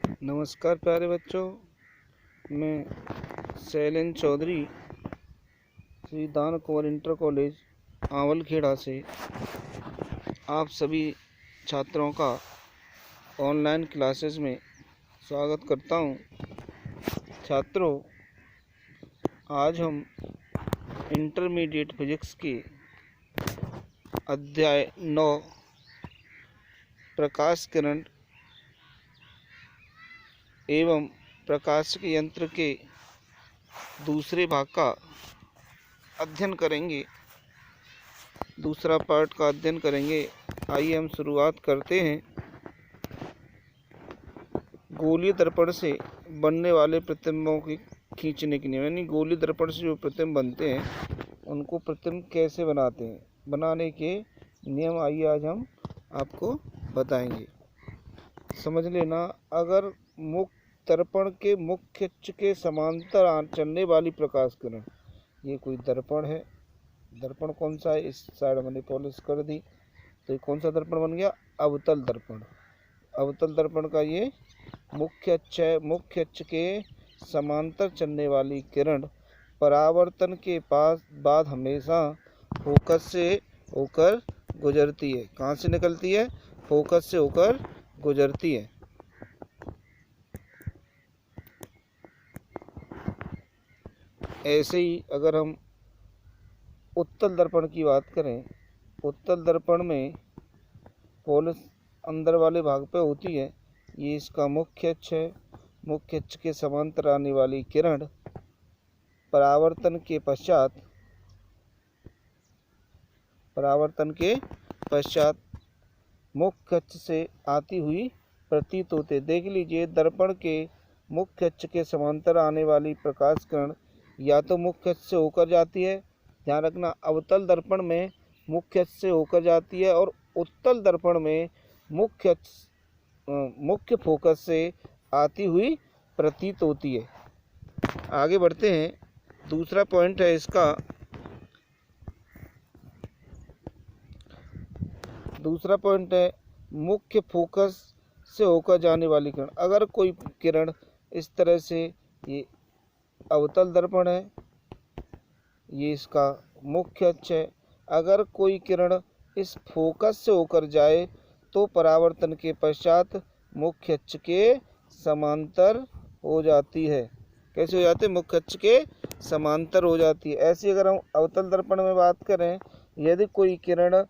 नमस्कार प्यारे बच्चों, मैं शैलेंद्र चौधरी श्री दान कुंवर इंटर कॉलेज आंवलखेड़ा से आप सभी छात्रों का ऑनलाइन क्लासेस में स्वागत करता हूं। छात्रों, आज हम इंटरमीडिएट फिजिक्स के अध्याय 9 प्रकाश किरण एवं प्रकाशिक यंत्र के दूसरे भाग का अध्ययन करेंगे। दूसरा पार्ट का अध्ययन करेंगे। आइए हम शुरुआत करते हैं। गोलीय दर्पण से बनने वाले प्रतिबिंबों की खींचने के नियम, यानी गोलीय दर्पण से जो प्रतिबिंब बनते हैं उनको प्रतिबिंब कैसे बनाते हैं, बनाने के नियम आइए आज हम आपको बताएंगे। समझ लेना, अगर मुक्त दर्पण के मुख्य अक्ष के समांतर चलने वाली प्रकाश किरण, ये कोई दर्पण है। दर्पण कौन सा है? इस साइड मैंने पॉलिश कर दी, तो ये कौन सा दर्पण बन गया? अवतल दर्पण। अवतल दर्पण का ये मुख्य अक्ष है। मुख्य अक्ष के समांतर चलने वाली किरण परावर्तन के बाद हमेशा फोकस से होकर गुजरती है। कहाँ से निकलती है? फोकस से होकर गुजरती है। ऐसे ही अगर हम उत्तल दर्पण की बात करें, उत्तल दर्पण में पॉलिश अंदर वाले भाग पे होती है। ये इसका मुख्य अक्ष है। मुख्य अक्ष के समांतर आने वाली किरण परावर्तन के पश्चात मुख्य अक्ष से आती हुई प्रतीत होते। देख लीजिए, दर्पण के मुख्य अक्ष के समांतर आने वाली प्रकाश किरण या तो मुख्य अक्ष से होकर जाती है, ध्यान रखना, अवतल दर्पण में मुख्य अक्ष से होकर जाती है, और उत्तल दर्पण में मुख्य फोकस से आती हुई प्रतीत होती है। आगे बढ़ते हैं। दूसरा पॉइंट है इसका, दूसरा पॉइंट है मुख्य फोकस से होकर जाने वाली किरण। अगर कोई किरण इस तरह से, ये अवतल दर्पण है, ये इसका मुख्य अक्ष है, अगर कोई किरण इस फोकस से होकर जाए तो परावर्तन के पश्चात मुख्य अक्ष के समांतर हो जाती है। कैसे हो जाती है? मुख्य अक्ष के समांतर हो जाती है। ऐसे अगर हम अवतल दर्पण में बात करें, यदि कोई किरण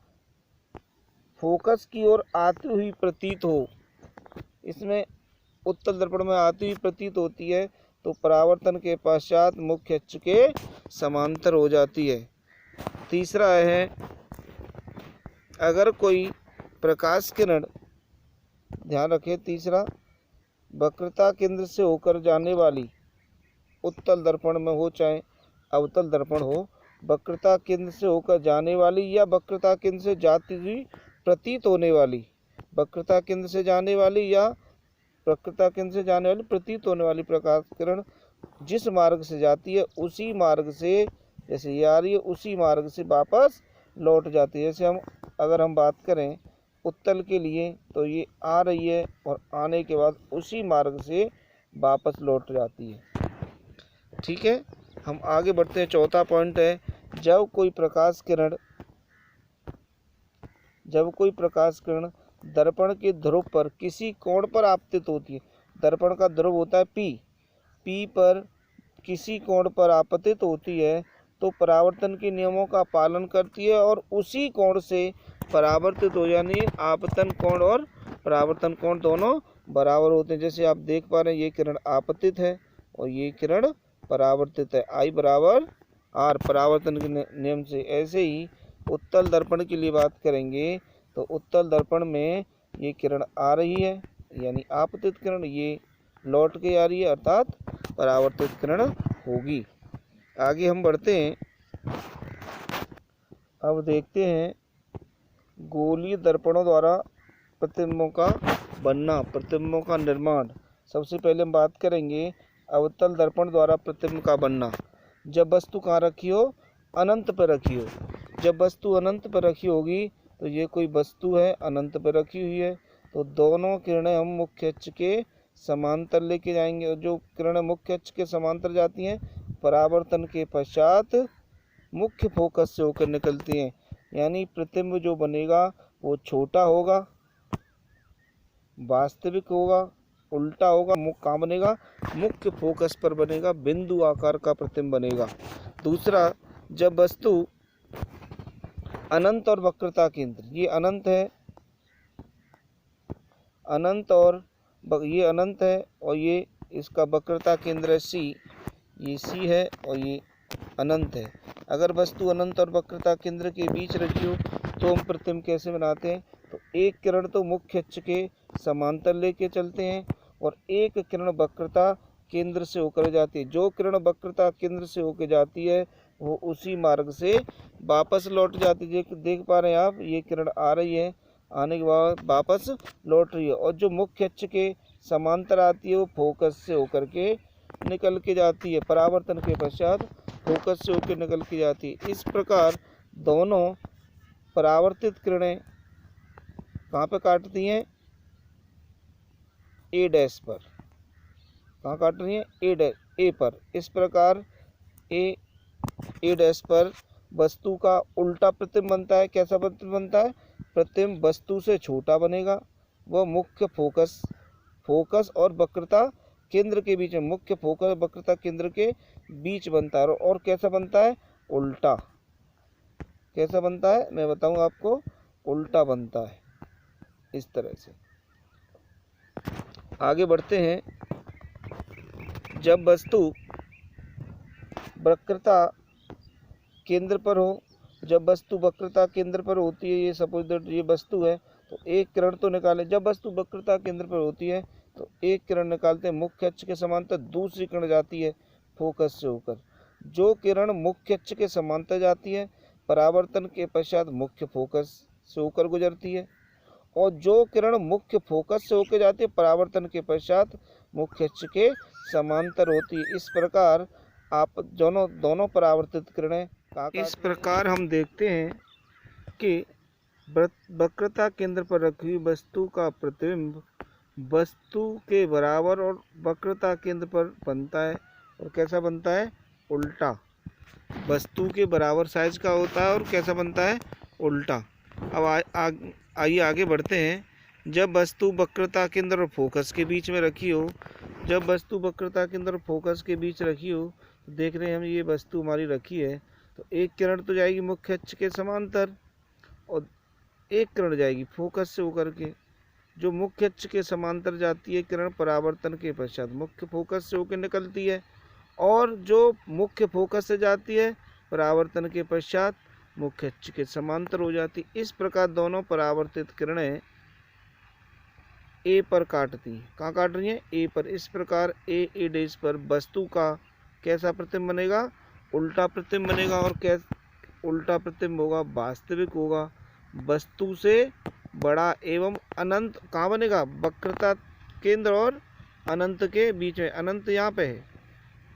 फोकस की ओर आती हुई प्रतीत हो, इसमें उत्तल दर्पण में आती हुई प्रतीत होती है, तो परावर्तन के पश्चात मुख्य अक्ष के समांतर हो जाती है। तीसरा है, अगर कोई प्रकाश किरण, ध्यान रखें, तीसरा, वक्रता केंद्र से होकर जाने वाली, उत्तल दर्पण में हो चाहे अवतल दर्पण हो, वक्रता केंद्र से होकर जाने वाली या वक्रता केंद्र से जाती हुई प्रतीत होने वाली, वक्रता केंद्र से जाने वाली या वक्रता केंद्र से जाने वाली प्रतीत होने वाली प्रकाश किरण जिस मार्ग से जाती है उसी मार्ग से, जैसे ये आ रही है, उसी मार्ग से वापस लौट जाती है। जैसे अगर हम बात करें उत्तल के लिए, तो ये आ रही है और आने के बाद उसी मार्ग से वापस लौट जाती है। ठीक है, हम आगे बढ़ते हैं। चौथा पॉइंट है, जब कोई प्रकाश किरण दर्पण के ध्रुव पर किसी कोण पर आपतित होती है। दर्पण का ध्रुव होता है P पर किसी कोण पर आपतित होती है तो परावर्तन के नियमों का पालन करती है और उसी कोण से परावर्तित हो, यानी आपतन कोण और परावर्तन कोण दोनों बराबर होते हैं। जैसे आप देख पा रहे हैं, ये किरण आपतित है और ये किरण परावर्तित है। I बराबर R, परावर्तन के नियम से। ऐसे ही उत्तल दर्पण की लिए बात करेंगे, तो उत्तल दर्पण में ये किरण आ रही है, यानी आपतित किरण, ये लौट के आ रही है, अर्थात परावर्तित किरण होगी। आगे हम बढ़ते हैं। अब देखते हैं गोलीय दर्पणों द्वारा प्रतिबिंबों का बनना, प्रतिबिंबों का निर्माण। सबसे पहले हम बात करेंगे अवतल दर्पण द्वारा प्रतिबिंब का बनना। जब वस्तु कहाँ रखी हो? अनंत पर रखी हो। जब वस्तु अनंत पर रखी होगी, तो ये कोई वस्तु है, अनंत पर रखी हुई है, तो दोनों किरणें हम मुख्य अक्ष के समांतर लेके जाएंगे, और जो किरणें मुख्य अक्ष के समांतर जाती हैं परावर्तन के पश्चात मुख्य फोकस से होकर निकलती हैं। यानी प्रतिबिंब जो बनेगा वो छोटा होगा, वास्तविक होगा, उल्टा होगा, कहाँ बनेगा, मुख्य फोकस पर बनेगा, बिंदु आकार का प्रतिबिंब बनेगा। दूसरा, जब वस्तु अनंत और वक्रता केंद्र, ये अनंत है, अनंत और ये अनंत है, और ये इसका वक्रता केंद्र है सी, ये सी है और ये अनंत है। अगर वस्तु अनंत और वक्रता केंद्र के बीच रखी हो तो हम प्रतिबिंब कैसे बनाते हैं, तो एक किरण तो मुख्य अक्ष के समांतर लेके चलते हैं और एक किरण वक्रता केंद्र से होकर जाती है। जो किरण वक्रता केंद्र से होकर जाती है वो उसी मार्ग से वापस लौट जाती है। देख पा रहे हैं आप, ये किरण आ रही है, आने के बाद वापस लौट रही है, और जो मुख्य अक्ष के समांतर आती है वो फोकस से होकर के निकल के जाती है, परावर्तन के पश्चात फोकस से होकर निकल के जाती है। इस प्रकार दोनों परावर्तित किरणें कहाँ पे काटती हैं, ए डैश पर। कहाँ काट रही हैं, ए पर। इस प्रकार ए डैश पर वस्तु का उल्टा प्रतिबिंब बनता है। कैसा प्रतिबिंब बनता है, प्रतिबिंब वस्तु से छोटा बनेगा, वह मुख्य फोकस और वक्रता केंद्र के बीच में, मुख्य फोकस वक्रता केंद्र के बीच बनता है। और कैसा बनता है, उल्टा। कैसा बनता है मैं बताऊंगा आपको, उल्टा बनता है इस तरह से। आगे बढ़ते हैं। जब वस्तु वक्रता केंद्र पर हो, जब वस्तु वक्रता केंद्र पर होती है, ये सपोज दैट ये वस्तु है, तो एक किरण तो निकाले। जब वस्तु वक्रता केंद्र पर होती है तो एक किरण निकालते हैं मुख्य अक्ष के समांतर, दूसरी किरण जाती है फोकस से होकर। जो किरण मुख्य अक्ष के समांतर जाती है परावर्तन के पश्चात मुख्य फोकस से होकर गुजरती है, और जो किरण मुख्य फोकस से होकर जाती है परावर्तन के पश्चात मुख्य अक्ष के समांतर होती है। इस प्रकार आप दोनों परावर्तित किरणें, इस प्रकार हम देखते हैं कि वक्रता केंद्र पर रखी हुई वस्तु का प्रतिबिंब वस्तु के बराबर और वक्रता केंद्र पर बनता है, और कैसा बनता है, उल्टा। वस्तु के बराबर साइज का होता है और कैसा बनता है, उल्टा। अब आइए आगे बढ़ते हैं। जब वस्तु वक्रता केंद्र और फोकस के बीच में रखी हो, जब वस्तु वक्रता केंद्र और फोकस के बीच रखी हो, तो देख रहे हैं हम, ये वस्तु हमारी रखी है, तो एक किरण तो जाएगी मुख्य अक्ष के समांतर और एक किरण जाएगी फोकस से होकर के। जो मुख्य अक्ष के समांतर जाती है किरण परावर्तन के पश्चात मुख्य फोकस से होकर निकलती है, और जो मुख्य फोकस से जाती है परावर्तन के पश्चात मुख्य अक्ष के समांतर हो जाती। इस प्रकार दोनों परावर्तित किरणें ए पर काटती हैं। कहाँ काट रही हैं, ए पर। इस प्रकार ए डैश पर वस्तु का कैसा प्रतिबिंब बनेगा, उल्टा प्रतिबिंब बनेगा, और कैसा उल्टा प्रतिबिंब होगा, वास्तविक होगा, वस्तु से बड़ा एवं अनंत। कहाँ बनेगा, वक्रता केंद्र और अनंत के बीच में। अनंत यहाँ पे है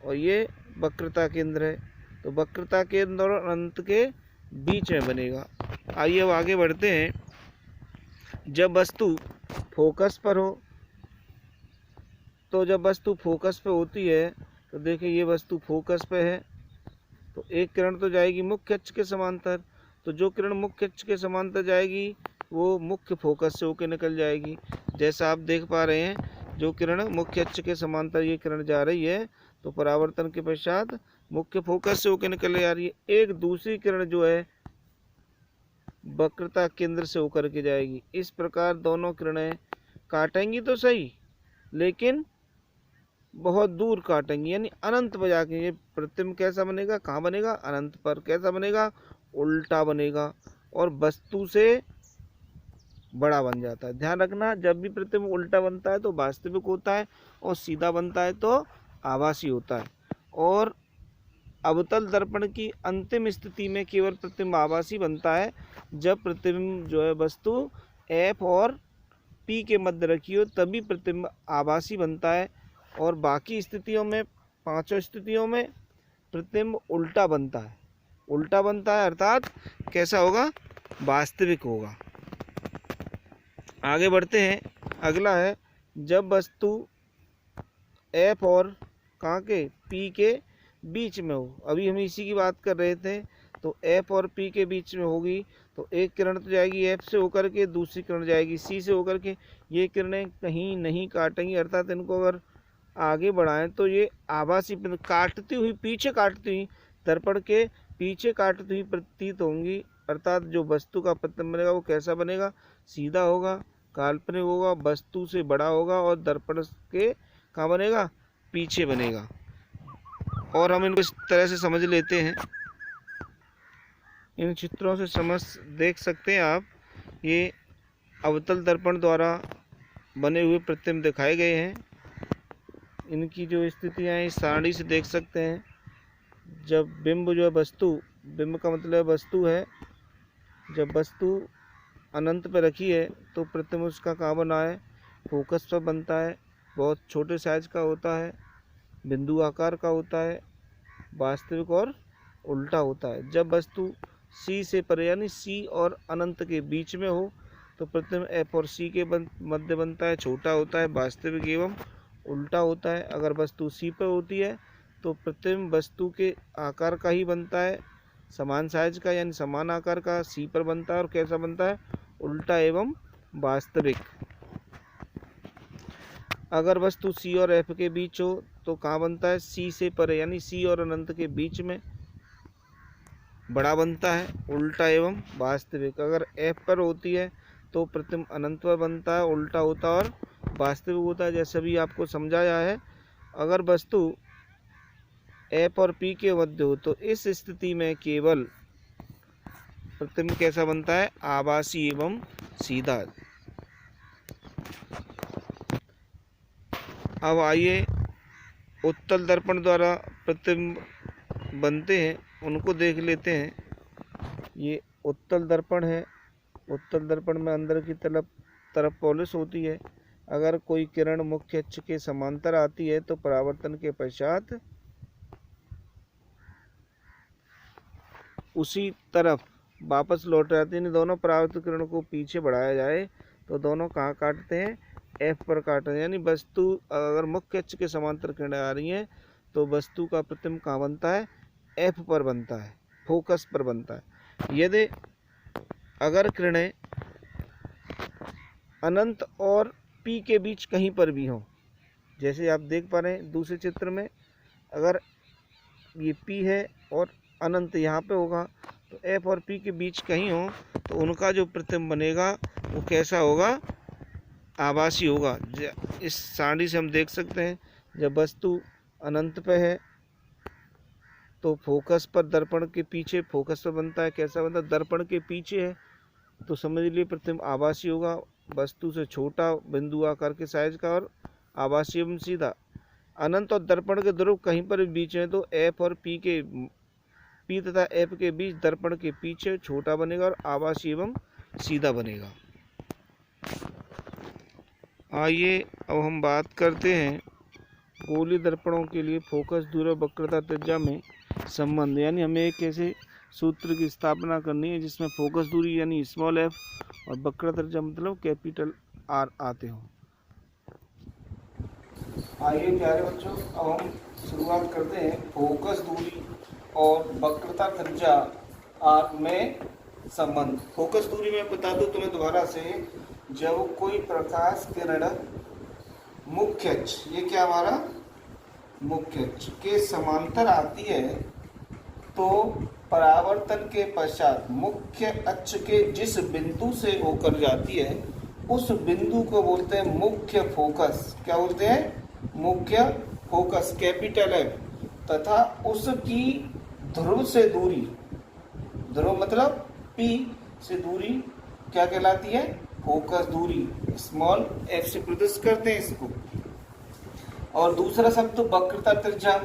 और ये वक्रता केंद्र है, तो वक्रता केंद्र और अनंत के बीच में बनेगा। आइए अब आगे बढ़ते हैं। जब वस्तु फोकस पर हो, तो जब वस्तु फोकस पे होती है तो देखिए ये वस्तु फोकस पे है, तो एक किरण तो जाएगी मुख्य अक्ष के समांतर, तो जो किरण मुख्य अक्ष के समांतर जाएगी वो मुख्य फोकस से होकर निकल जाएगी। जैसा आप देख पा रहे हैं, जो किरण मुख्य अक्ष के समांतर ये किरण जा रही है, तो परावर्तन के पश्चात मुख्य फोकस से होकर निकल जा रही है। एक दूसरी किरण जो है वक्रता केंद्र से होकर के जाएगी। इस प्रकार दोनों किरणें काटेंगी तो सही, लेकिन बहुत दूर काटेंगी, यानी अनंत पर जाके। ये प्रतिबिंब कैसा बनेगा, कहाँ बनेगा, अनंत पर। कैसा बनेगा, उल्टा बनेगा, और वस्तु से बड़ा बन जाता है। ध्यान रखना, जब भी प्रतिबिंब उल्टा बनता है तो वास्तविक होता है, और सीधा बनता है तो आभासी होता है। और अवतल दर्पण की अंतिम स्थिति में केवल प्रतिबिंब आभासी बनता है जब प्रतिबिंब जो है वस्तु F और P के मध्य रखी हो, तभी प्रतिबिंब आभासी बनता है। और बाकी स्थितियों में, पांचों स्थितियों में प्रतिबिंब उल्टा बनता है। उल्टा बनता है अर्थात कैसा होगा, वास्तविक होगा। आगे बढ़ते हैं। अगला है, जब वस्तु एफ और कहाँ के पी के बीच में हो। अभी हम इसी की बात कर रहे थे। तो एफ और पी के बीच में होगी तो एक किरण तो जाएगी एफ से होकर के, दूसरी किरण जाएगी सी से होकर के। ये किरणें कहीं नहीं काटेंगी, अर्थात इनको अगर आगे बढ़ाएं तो ये आभासी काटती हुई, पीछे काटती हुई, दर्पण के पीछे काटती हुई प्रतीत होंगी। अर्थात जो वस्तु का प्रतिबिंब बनेगा वो कैसा बनेगा, सीधा होगा, काल्पनिक होगा, वस्तु से बड़ा होगा और दर्पण के कहाँ बनेगा, पीछे बनेगा। और हम इनको इस तरह से समझ लेते हैं। इन चित्रों से देख सकते हैं आप, ये अवतल दर्पण द्वारा बने हुए प्रतिबिंब दिखाए गए हैं। इनकी जो स्थितियाँ हैं इस सारणी से देख सकते हैं। जब बिंब जो है वस्तु, बिंब का मतलब वस्तु है, जब वस्तु अनंत पर रखी है तो प्रतिबिंब उसका कहाँ बना है, फोकस पर बनता है, बहुत छोटे साइज का होता है, बिंदु आकार का होता है, वास्तविक और उल्टा होता है। जब वस्तु सी से परे यानी सी और अनंत के बीच में हो तो प्रतिबिंब एफ और सी के मध्य बनता है, छोटा होता है, वास्तविक एवं उल्टा होता है। अगर वस्तु सी पर होती है तो प्रतिबिंब वस्तु के आकार का ही बनता है, समान साइज का यानी समान आकार का सी पर बनता है। और कैसा बनता है, उल्टा एवं वास्तविक। अगर वस्तु सी और एफ के बीच हो तो कहाँ बनता है, सी से परे यानी सी और अनंत के बीच में बड़ा बनता है, उल्टा एवं वास्तविक। अगर एफ पर होती है तो प्रतिबिंब अनंत पर बनता है, उल्टा होता है और वास्तविक होता है, जैसे भी आपको समझाया है। अगर वस्तु एफ और पी के मध्य हो तो इस स्थिति में केवल प्रतिबिंब कैसा बनता है, आभासी एवं सीधा। अब आइए उत्तल दर्पण द्वारा प्रतिबिंब बनते हैं उनको देख लेते हैं। ये उत्तल दर्पण है। उत्तल दर्पण में अंदर की तरफ पॉलिश होती है। अगर कोई किरण मुख्य अक्ष के समांतर आती है तो परावर्तन के पश्चात उसी तरफ वापस लौट जाती है। दोनों परावर्तित किरणों को पीछे बढ़ाया जाए तो दोनों कहाँ काटते हैं, एफ पर काटते हैं। यानी वस्तु अगर मुख्य अक्ष के समांतर किरणें आ रही हैं तो वस्तु का प्रतिबिंब कहाँ बनता है, एफ पर बनता है, फोकस पर बनता है। यदि अगर किरणें अनंत और पी के बीच कहीं पर भी हों, जैसे आप देख पा रहे हैं दूसरे चित्र में, अगर ये पी है और अनंत यहाँ पे होगा तो एफ और पी के बीच कहीं हो तो उनका जो प्रतिबिंब बनेगा वो कैसा होगा, आभासी होगा। इस सारणी से हम देख सकते हैं जब वस्तु अनंत पे है तो फोकस पर, दर्पण के पीछे फोकस पर बनता है। कैसा बनता है, दर्पण के पीछे है तो समझ लिए प्रतिबिंब आभासी होगा, वस्तु से छोटा, बिंदु आकार के साइज का और आभासी एवं सीधा। अनंत और दर्पण के ध्रुव कहीं पर भी बीच में तो एफ और पी तथा एफ के बीच दर्पण के पीछे छोटा बनेगा और आभासी एवं सीधा बनेगा। आइए अब हम बात करते हैं गोलीय दर्पणों के लिए फोकस दूरी और वक्रता त्रिज्या में संबंध। यानी हमें एक ऐसे सूत्र की स्थापना करनी है जिसमें फोकस दूरी यानी स्मॉल एफ और वक्रता त्रिज्या मतलब कैपिटल आर आते हों। आइए प्यारे बच्चों, अब हम शुरुआत करते हैं फोकस दूरी और वक्रता त्रिज्या आर में संबंध। फोकस दूरी में बता दूं तुम्हें दोबारा से, जब कोई प्रकाश किरण मुख्य अक्ष, ये क्या हमारा मुख्य अक्ष के समांतर आती है तो परावर्तन के पश्चात मुख्य अक्ष के जिस बिंदु से होकर जाती है उस बिंदु को बोलते हैं मुख्य फोकस। क्या बोलते हैं, मुख्य फोकस, कैपिटल एफ, तथा उसकी ध्रुव से दूरी, ध्रुव मतलब पी से दूरी क्या कहलाती है, फोकस दूरी, स्मॉल एफ से प्रदर्शित करते हैं इसको। और दूसरा शब्द वक्रता त्रिज्या,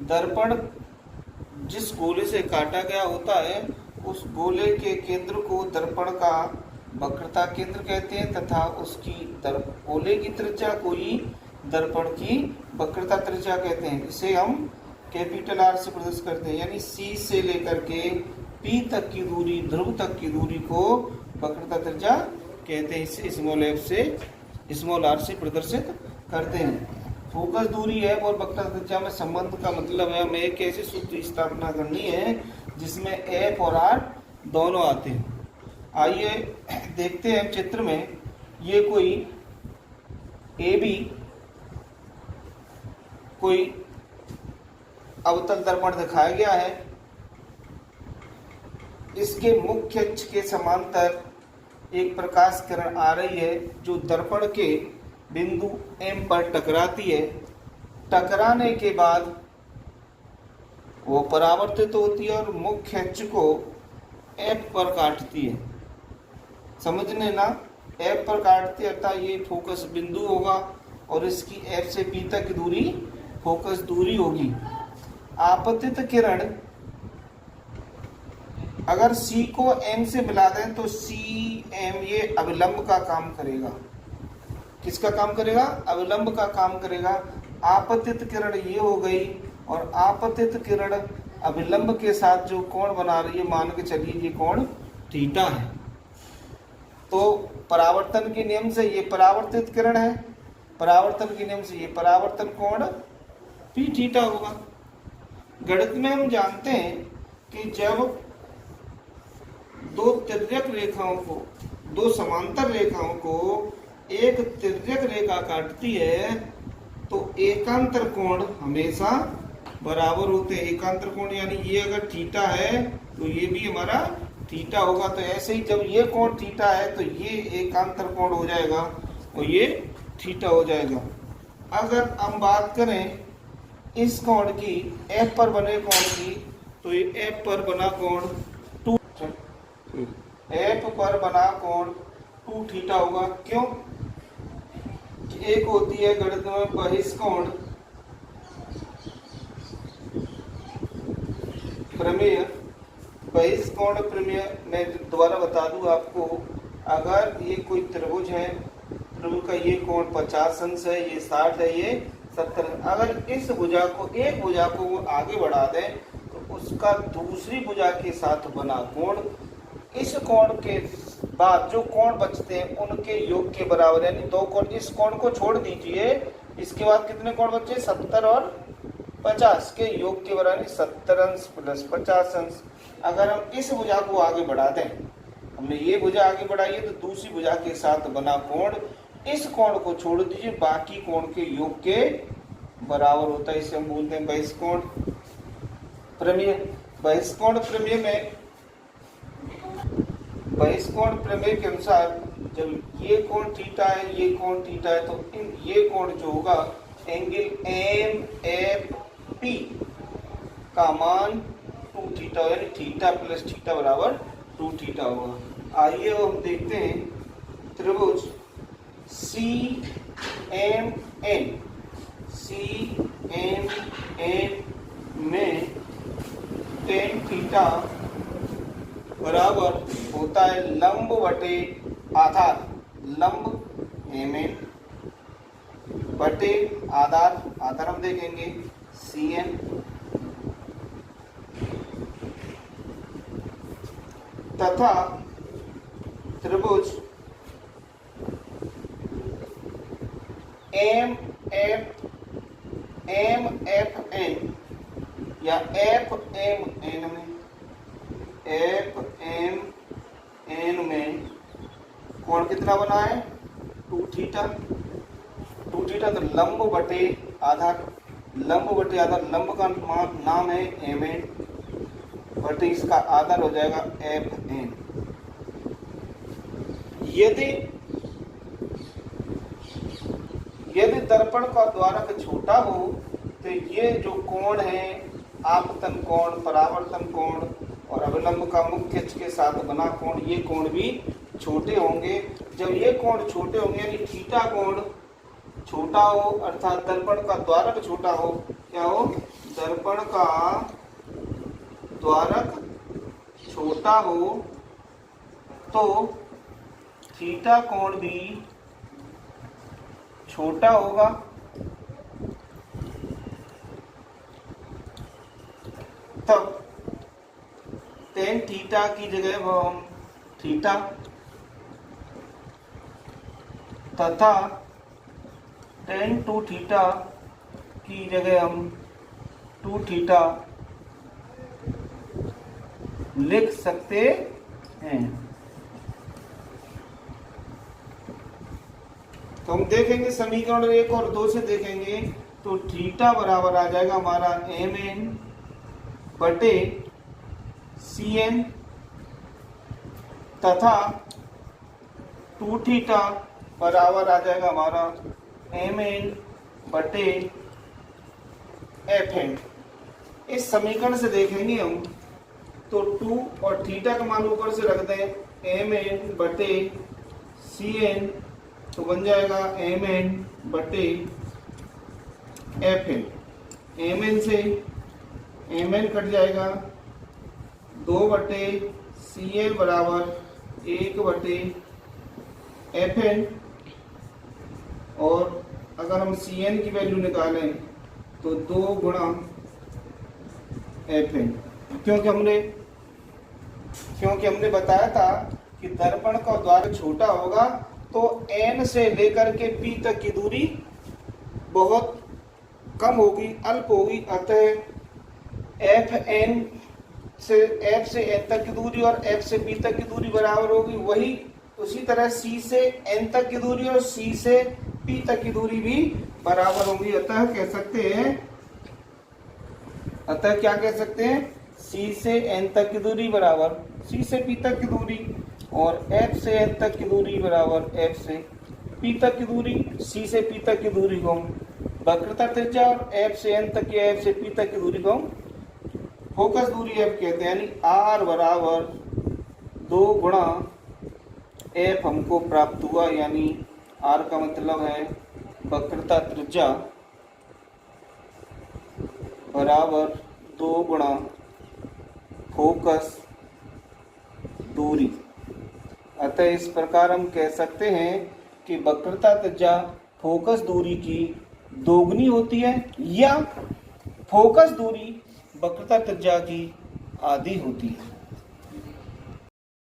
दर्पण जिस गोले से काटा गया होता है उस गोले के केंद्र को दर्पण का वक्रता केंद्र कहते हैं तथा उसकी गोले की त्रिज्या को ही दर्पण की वक्रता त्रिज्या कहते हैं। इसे हम कैपिटल आर से प्रदर्शित करते हैं। यानी सी से लेकर के पी तक की दूरी, ध्रुव तक की दूरी को वक्रता त्रिज्या कहते हैं। इसे स्मॉल एफ से, स्मॉल आर से प्रदर्शित करते हैं। फोकस दूरी एफ और वक्रता त्रिज्या में संबंध का मतलब है हमें एक ऐसी सूत्र की स्थापना करनी है जिसमें एफ और आर दोनों आते हैं। आइए देखते हैं चित्र में, ये कोई ए बी कोई अवतल दर्पण दिखाया गया है। इसके मुख्य अक्ष के समांतर एक प्रकाश किरण आ रही है जो दर्पण के बिंदु M पर टकराती है। टकराने के बाद वो परावर्तित होती है और मुख्य अक्ष को F पर काटती है। समझने ना, F पर काटती है अर्थात ये फोकस बिंदु होगा और इसकी F से P तक की दूरी फोकस दूरी होगी। आपतित किरण अगर C को M से मिला दें तो CM ये अविलंब का काम करेगा। किसका काम करेगा? अविलंब का काम करेगा। आपतित किरण ये हो गई और आपतित किरण अविलंब के साथ जो कोण बना रही है, मान के चलिए ये कोण थीटा है। तो परावर्तन के नियम से ये परावर्तित किरण है, परावर्तन के नियम से ये परावर्तन कोण P थीटा होगा। गणित में हम जानते हैं कि जब दो तिर्यक रेखाओं को, दो समांतर रेखाओं को एक तिर्यक रेखा काटती है तो एकांतर कोण हमेशा बराबर होते हैं। एकांतर कोण यानी ये अगर थीटा है तो ये भी हमारा थीटा होगा। तो ऐसे ही जब ये कोण थीटा है तो ये एकांतर कोण हो जाएगा और ये थीटा हो जाएगा। अगर हम बात करें इस कोण की, F पर बने कोण की, तो ये F पर बना कोण F पर बना कोण 2 थीटा होगा। क्यों? एक होती है गणित में बहिष्कोण प्रमेय। बहिष्कोण प्रमेय मैं दोबारा बता दूं आपको, अगर ये कोई त्रिभुज है, त्रिभुज का ये कोण 50 अंश है, ये 60 है, ये 70। अगर इस भुजा को, एक भुजा को वो आगे बढ़ा दें तो उसका दूसरी भुजा के साथ बना कोण, इस कोण के बाद जो कोण बचते हैं उनके योग के बराबर, यानी दो कोण, इस कोण को छोड़ दीजिए, इसके बाद कितने कोण बचे? 70 और 50 के योग के बराबर 70 अंश प्लस 50 अंश। अगर हम इस भुजा को आगे बढ़ा दें, हमने ये भुजा आगे बढ़ाई है तो दूसरी भुजा के साथ बना कोण, इस कोण को छोड़ दीजिए, बाकी कोण के योग के बराबर होता है। इसे हम बोलते हैं बहिष्कोण प्रमेय। बहिष्कोण प्रमेय में, बहिष्कोण प्रमेय के अनुसार जब ये कोण थीटा है, ये कोण थीटा है, तो ये कोण जो होगा एंगल MFP का मान 2 थीटा, यानी थीटा प्लस थीटा बराबर 2 थीटा होगा। आइए हम देखते हैं त्रिभुज CMN में tan थीटा बराबर होता है लंब बटे आधार, लंब MN बटे आधार, आधार हम देखेंगे CN, तथा त्रिभुज MFN या FMN में कोण कितना बना है? 2 थीटा। 2 थीटा तो लंब बटे आधार, लंब बटे आधार, लंब का नाम है MN बटे इसका आधार हो जाएगा FN। यदि दर्पण का द्वारक छोटा हो तो ये जो कोण है, आपतन कोण, परावर्तन कोण और अविलंब का मुख्य अक्ष के साथ बना कोण, ये कोण भी छोटे होंगे। जब ये कोण छोटे होंगे यानी थीटा कोण छोटा हो, अर्थात दर्पण का द्वारक छोटा हो, क्या हो? दर्पण का द्वारक छोटा हो तो थीटा कोण भी छोटा होगा। तब tan थीटा की जगह वो हम थीटा तथा tan 2 थीटा की जगह हम 2 थीटा लिख सकते हैं। तो हम देखेंगे समीकरण 1 और 2 से देखेंगे तो थीटा बराबर आ जाएगा हमारा mn बटे cn तथा 2 थीटा बराबर आ जाएगा हमारा mn बटे fn। इस समीकरण से देखेंगे हम तो 2 और थीटा का मान ऊपर से रख दें mn बटे cn तो बन जाएगा mn बटे fn। mn से mn कट जाएगा 2 बटे cn बराबर 1 बटे fn और अगर हम cn की वैल्यू निकालें तो 2 गुणा fn, क्योंकि हमने बताया था कि दर्पण का द्वार छोटा होगा तो n से लेकर के p तक की दूरी बहुत कम होगी, अल्प होगी। अतः f से n तक की दूरी और f से p तक की दूरी बराबर होगी। वही उसी तरह c से n तक की दूरी और c से p तक की दूरी भी बराबर होगी। अतः क्या कह सकते हैं c से n तक की दूरी बराबर c से p तक की दूरी और f से n तक की दूरी बराबर f से p तक की दूरी। c से p तक की दूरी को हम वक्रता त्रिज्या और f से n तक या f से p तक की दूरी को हम फोकस दूरी f कहते हैं। यानी r बराबर 2 गुणा f हमको प्राप्त हुआ, यानी r का मतलब है वक्रता त्रिज्या बराबर 2 गुणा फोकस दूरी। अतः इस प्रकार हम कह सकते हैं कि वक्रता त्रिज्या फोकस दूरी की दोगुनी होती है या फोकस दूरी वक्रता त्रिज्या की आधी होती है।